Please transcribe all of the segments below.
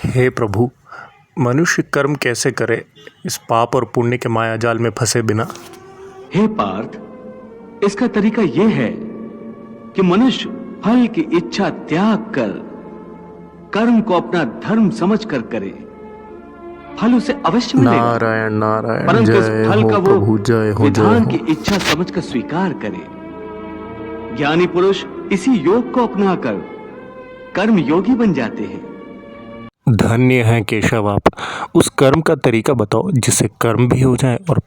हे प्रभु, मनुष्य कर्म कैसे करे इस पाप और पुण्य के माया जाल में फंसे बिना। हे पार्थ, इसका तरीका यह है कि मनुष्य फल की इच्छा त्याग कर कर्म को अपना धर्म समझकर करे। फल उसे अवश्य मिलेगा, नारायण नारायण, परंतु उस जय फल हो का वो प्रभु, जय हो जय विधान हो। की इच्छा समझकर स्वीकार करे। ज्ञानी पुरुष इसी योग को अपनाकर कर्म योगी बन जाते हैं। धन्य है केशव आप, उस कर्म का तरीका बताओ जिससे कर्म भी हो जाए और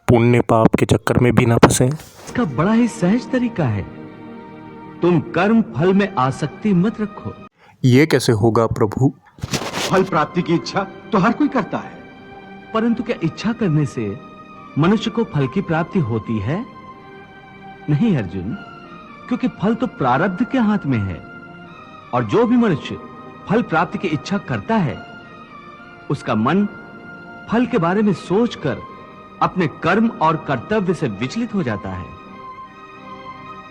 पुण्य पाप के चक्कर में भी ना फंसे। इसका बड़ा ही सहज तरीका है। तुम कर्म फल में आसक्ति मत रखो। ये कैसे होगा प्रभु? फल प्राप्ति की इच्छा तो हर कोई करता है, परंतु क्या इच्छा करने से मनुष्य को फल की प्राप्ति होती है? नहीं अर्जुन, क्योंकि फल तो प्रारब्ध के हाथ में है। और जो भी मनुष्य फल प्राप्ति की इच्छा करता है, उसका मन फल के बारे में सोचकर अपने कर्म और कर्तव्य से विचलित हो जाता है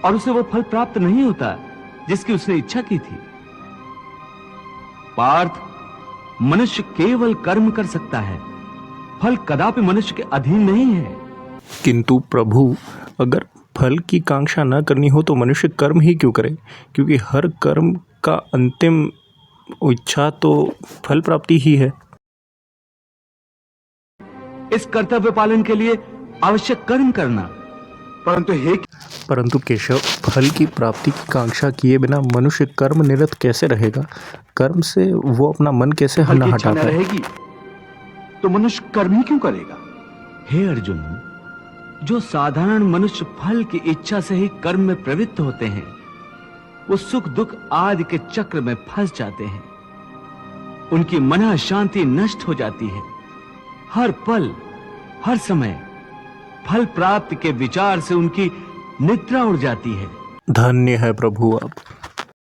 और उसे वो फल प्राप्त नहीं होता जिसकी उसने इच्छा की थी। पार्थ, मनुष्य केवल कर्म कर सकता है, फल कदापि मनुष्य के अधीन नहीं है। किंतु प्रभु, अगर फल की कांक्षा न करनी हो तो मनुष्य कर्म ही क्यों करे? क्योंकि हर कर्म का अंतिम इच्छा तो फल प्राप्ति ही है। इस कर्तव्य पालन के लिए आवश्यक कर्म करना। परंतु केशव, फल की प्राप्ति की कांक्षा किए बिना मनुष्य कर्म निरत कैसे रहेगा? कर्म से वो अपना मन कैसे फल न की इच्छा हटा न पाए? रहेगी तो मनुष्य कर्म ही क्यों करेगा? हे अर्जुन, जो साधारण मनुष्य फल की इच्छा से ही कर्म में प्रवृत्त होते हैं, वो सुख दुख आदि के चक्र में फंस जाते हैं। उनकी मन शांति नष्ट हो जाती है। हर पल हर समय फल प्राप्ति के विचार से उनकी निद्रा उड़ जाती है। धन्य है प्रभु आप।